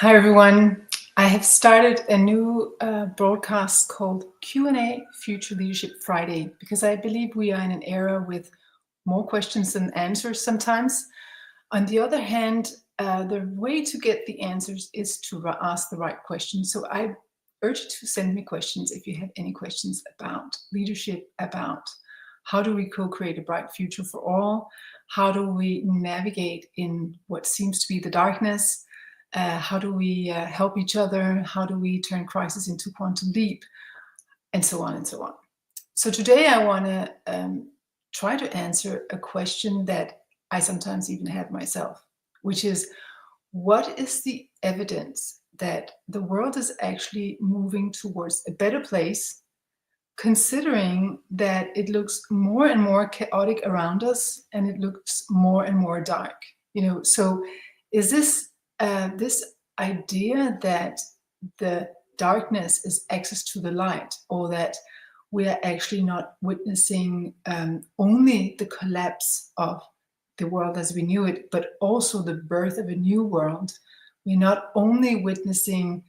Hi everyone. I have started a new broadcast called Q&A Future Leadership Friday because I believe we are in an era with more questions than answers sometimes. On the other hand, the way to get the answers is to ask the right questions. So I urge you to send me questions if you have any questions about leadership, about how do we co-create a bright future for all? How do we navigate in what seems to be the darkness? How do we help each other? How do we turn crisis into quantum leap? And so on and so on. So today I want to try to answer a question that I sometimes even have myself, which is, what is the evidence that the world is actually moving towards a better place, considering that it looks more and more chaotic around us and it looks more and more dark? So is this idea that the darkness is access to the light, or that we are actually not witnessing only the collapse of the world as we knew it, but also the birth of a new world? We're not only witnessing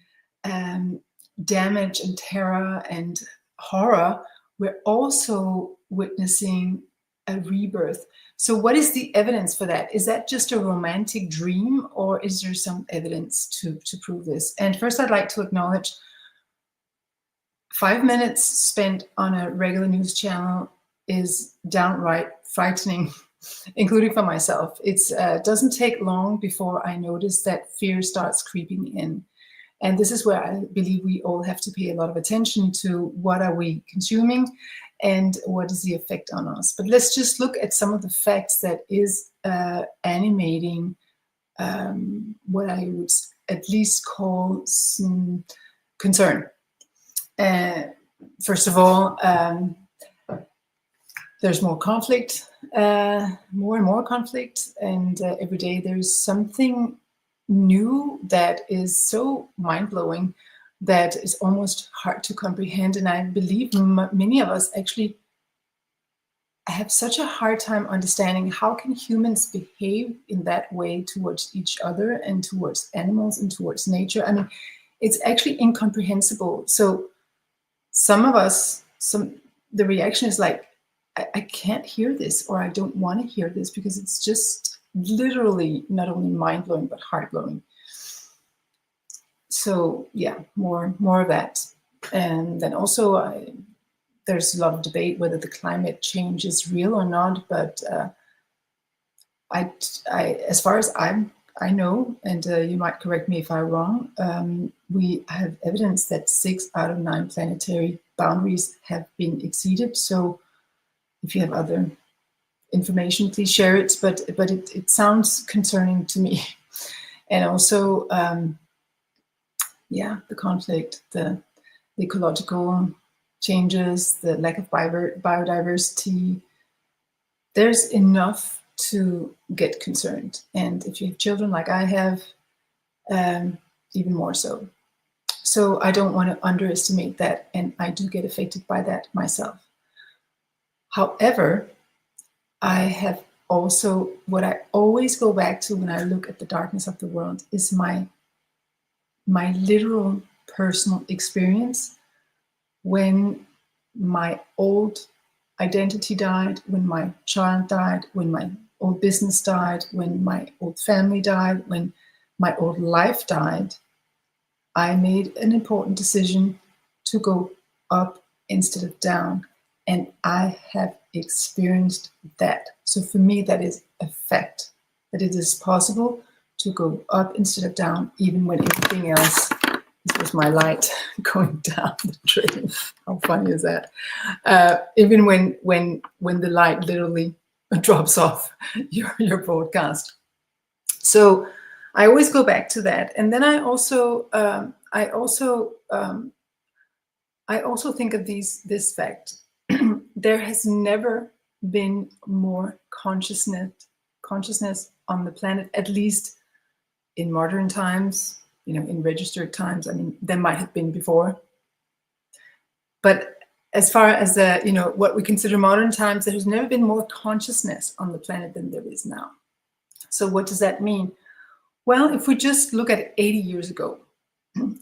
damage and terror and horror, we're also witnessing a rebirth. So what is the evidence for that? Is that just a romantic dream, or is there some evidence to prove this? And first I'd like to acknowledge 5 minutes spent on a regular news channel is downright frightening, including for myself. It doesn't take long before I notice that fear starts creeping in. And this is where I believe we all have to pay a lot of attention to what are we consuming and what is the effect on us. But let's just look at some of the facts that is animating what I would at least call some concern. First of all, there's more conflict, more and more conflict, and every day there's something new that is so mind-blowing that is almost hard to comprehend. And I believe many of us actually have such a hard time understanding how can humans behave in that way towards each other and towards animals and towards nature. I mean, it's actually incomprehensible. So some of us, the reaction is like, I can't hear this, or I don't want to hear this, because it's just literally not only mind-blowing but heart-blowing. So yeah, more of that. And then also there's a lot of debate whether the climate change is real or not, but I as far as I know, and you might correct me if I'm wrong, we have evidence that 6 out of 9 planetary boundaries have been exceeded. So if you have other information, please share it, but it sounds concerning to me. And also, yeah, the conflict, the ecological changes, the lack of biodiversity, there's enough to get concerned. And if you have children like I have, even more so. So I don't want to underestimate that, and I do get affected by that myself. However, I have also, what I always go back to when I look at the darkness of the world is my literal personal experience when my old identity died, when my child died, when my old business died, when my old family died, when my old life died. I made an important decision to go up instead of down. And I have experienced that. So for me, that is a fact, that it is possible to go up instead of down, even when everything else, this was my light going down the drain. How funny is that? Even when the light literally drops off your broadcast. So I always go back to that. And then I also think of this fact. There has never been more consciousness on the planet, at least in modern times, in registered times. I mean, there might have been before. But as far as what we consider modern times, there has never been more consciousness on the planet than there is now. So what does that mean? Well, if we just look at 80 years ago,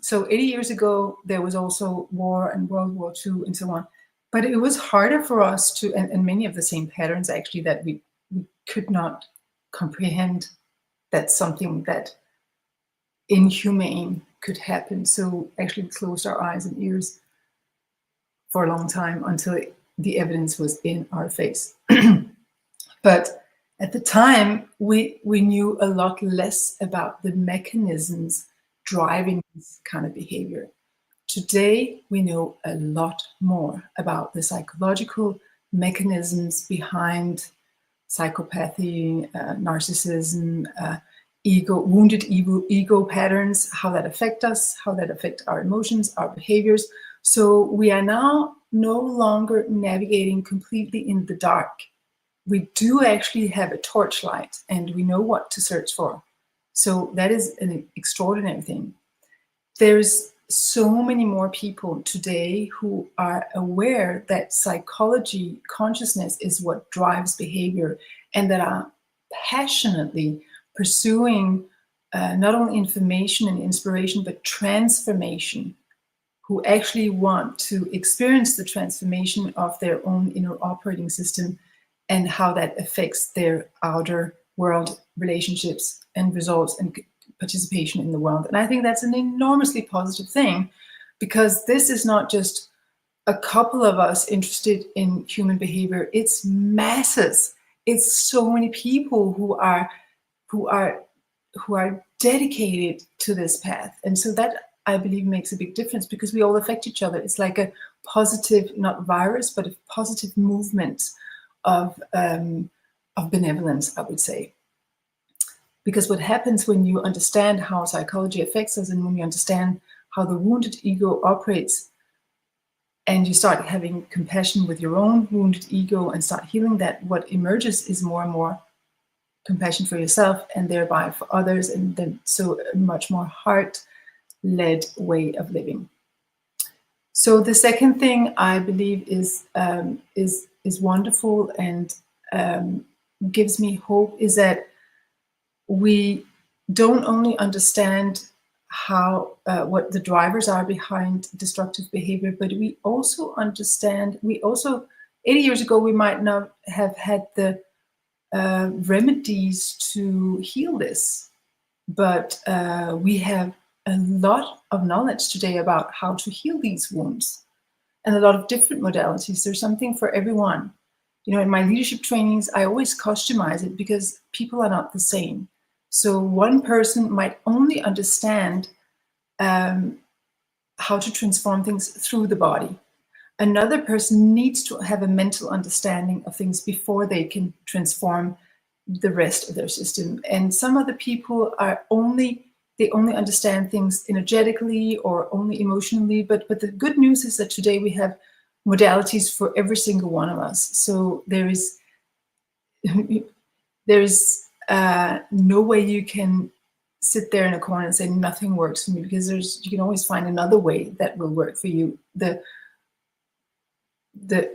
so 80 years ago, there was also war and World War II and so on. But it was harder for us to, and many of the same patterns actually, that we could not comprehend that something that inhumane could happen. So actually we closed our eyes and ears for a long time until the evidence was in our face. But at the time, we knew a lot less about the mechanisms driving this kind of behavior. Today, we know a lot more about the psychological mechanisms behind psychopathy, narcissism, wounded ego patterns, how that affect us, how that affect our emotions, our behaviors. So we are now no longer navigating completely in the dark. We do actually have a torchlight and we know what to search for. So that is an extraordinary thing. There's so many more people today who are aware that psychology, consciousness is what drives behavior, and that are passionately pursuing not only information and inspiration, but transformation, who actually want to experience the transformation of their own inner operating system and how that affects their outer world relationships and results and participation in the world. And I think that's an enormously positive thing, because this is not just a couple of us interested in human behavior, it's masses. It's so many people who are dedicated to this path. And so that, I believe, makes a big difference, because we all affect each other. It's like a positive, not virus, but a positive movement of benevolence, I would say. Because what happens when you understand how psychology affects us, and when you understand how the wounded ego operates, and you start having compassion with your own wounded ego and start healing that, what emerges is more and more compassion for yourself and thereby for others, and then so a much more heart-led way of living. So the second thing I believe is wonderful and gives me hope is that we don't only understand how what the drivers are behind destructive behavior, but we also understand. 80 years ago, we might not have had the remedies to heal this, but we have a lot of knowledge today about how to heal these wounds, and a lot of different modalities. There's something for everyone. You know, in my leadership trainings, I always customize it because people are not the same. So one person might only understand how to transform things through the body. Another person needs to have a mental understanding of things before they can transform the rest of their system. And some other people only understand things energetically or only emotionally. But the good news is that today we have modalities for every single one of us. So there is no way you can sit there in a corner and say nothing works for me, because you can always find another way that will work for you. The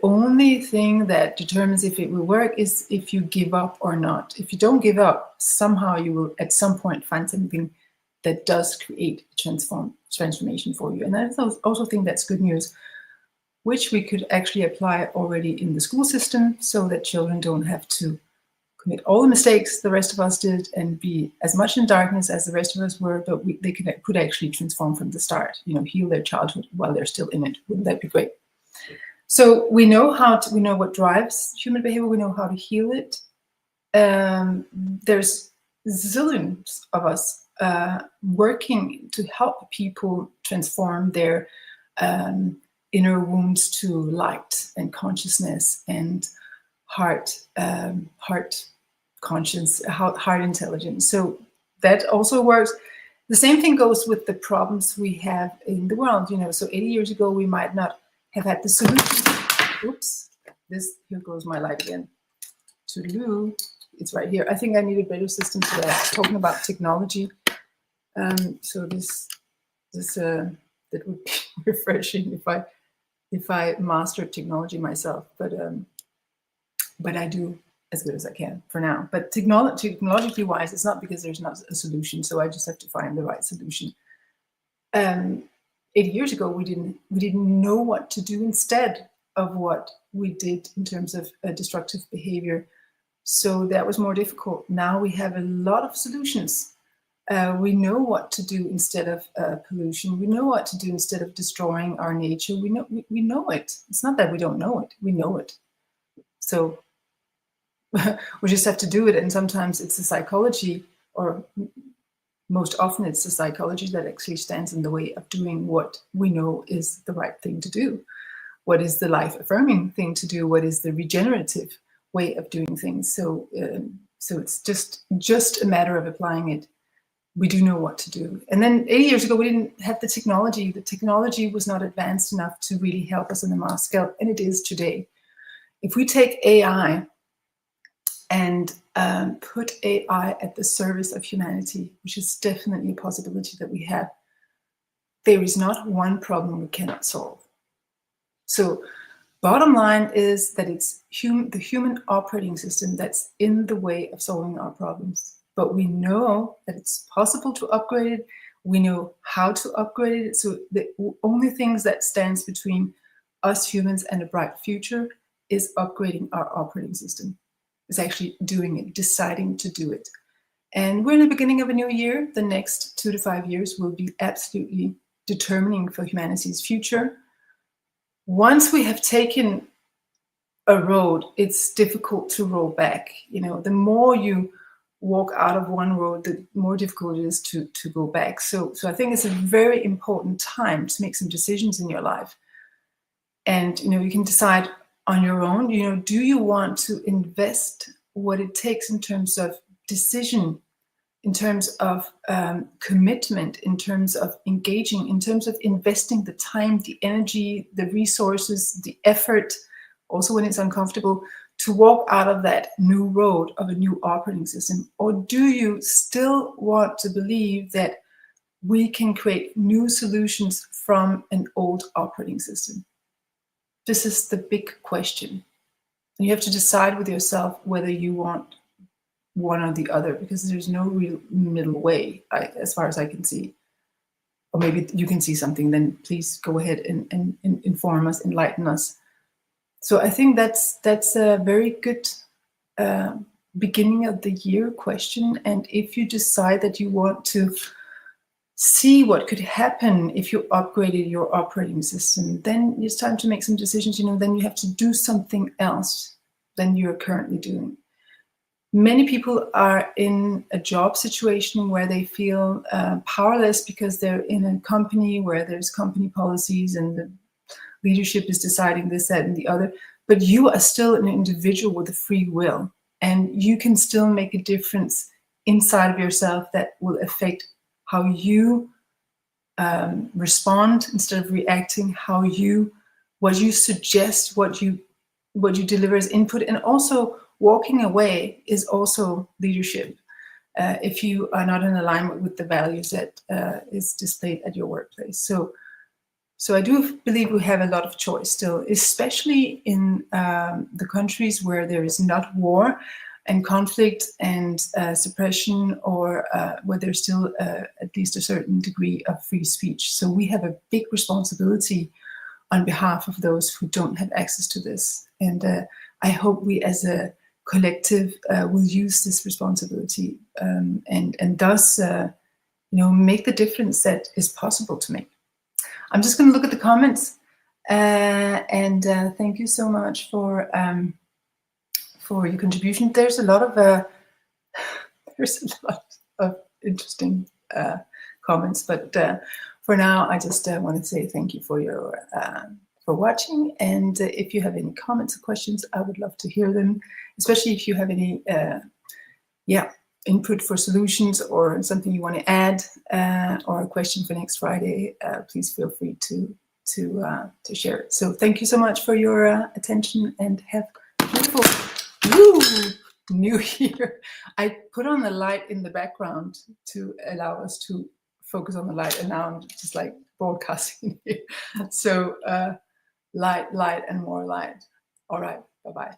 only thing that determines if it will work is if you give up or not. If you don't give up, somehow you will at some point find something that does create transformation for you. And I also think that's good news, which we could actually apply already in the school system, so that children don't have to commit all the mistakes the rest of us did and be as much in darkness as the rest of us were, but they could actually transform from the start, heal their childhood while they're still in it. Wouldn't that be great? So we know what drives human behavior. We know how to heal it. There's zillions of us working to help people transform their inner wounds to light and consciousness and heart conscience, heart intelligence. So that also works. The same thing goes with the problems we have in the world. So 80 years ago, we might not have had the solution. Oops, here goes my light again. To-do, it's right here. I think I need a better system for that. Talking about technology. So that would be refreshing if I mastered technology myself. But I do as good as I can for now. But technologically wise, it's not because there's not a solution. So I just have to find the right solution. 80 years ago, we didn't know what to do instead of what we did in terms of destructive behavior. So that was more difficult. Now we have a lot of solutions. We know what to do instead of pollution. We know what to do instead of destroying our nature. We know it. It's not that we don't know it. We know it. So we just have to do it. And sometimes it's the psychology, or most often it's the psychology that actually stands in the way of doing what we know is the right thing to do. What is the life-affirming thing to do? What is the regenerative way of doing things? So it's just a matter of applying it. We do know what to do. And then 80 years ago, we didn't have the technology. The technology was not advanced enough to really help us on a mass scale, and it is today. If we take AI and put AI at the service of humanity, which is definitely a possibility that we have, there is not one problem we cannot solve. So bottom line is that it's the human operating system that's in the way of solving our problems. But we know that it's possible to upgrade it. We know how to upgrade it. So the only things that stands between us humans and a bright future is upgrading our operating system. It's actually doing it, deciding to do it. And we're in the beginning of a new year. The next 2 to 5 years will be absolutely determining for humanity's future. Once we have taken a road, it's difficult to roll back. You know, the more you walk out of one road, the more difficult it is to go back. So I think it's a very important time to make some decisions in your life. And, you know, you can decide on your own, you know, do you want to invest what it takes in terms of decision, in terms of commitment, in terms of engaging, in terms of investing the time, the energy, the resources, the effort, also when it's uncomfortable, to walk out of that new road of a new operating system? Or do you still want to believe that we can create new solutions from an old operating system? This is the big question. And you have to decide with yourself whether you want one or the other, because there's no real middle way, as far as I can see. Or maybe you can see something, then please go ahead and inform us, enlighten us. So I think that's a very good beginning of the year question. And if you decide that you want to see what could happen if you upgraded your operating system, then it's time to make some decisions. You know, then you have to do something else than you're currently doing. Many people are in a job situation where they feel powerless because they're in a company where there's company policies and the leadership is deciding this, that, and the other. But you are still an individual with a free will, and you can still make a difference inside of yourself that will affect how you respond instead of reacting, what you suggest, what you deliver as input. And also walking away is also leadership if you are not in alignment with the values that is displayed at your workplace. So I do believe we have a lot of choice still, especially in the countries where there is not war and conflict and suppression, or where there's still at least a certain degree of free speech. So we have a big responsibility on behalf of those who don't have access to this. And I hope we as a collective will use this responsibility and thus make the difference that is possible to make. I'm just going to look at the comments and thank you so much for your contribution. There's a lot of interesting comments, but for now I just want to say thank you for your for watching. And if you have any comments or questions, I would love to hear them, especially if you have any input for solutions or something you want to add or a question for next Friday. Please feel free to share it. So thank you so much for your attention, and have a beautiful new year. I put on the light in the background to allow us to focus on the light, and now I'm just like broadcasting here. So light and more light. All right, bye-bye.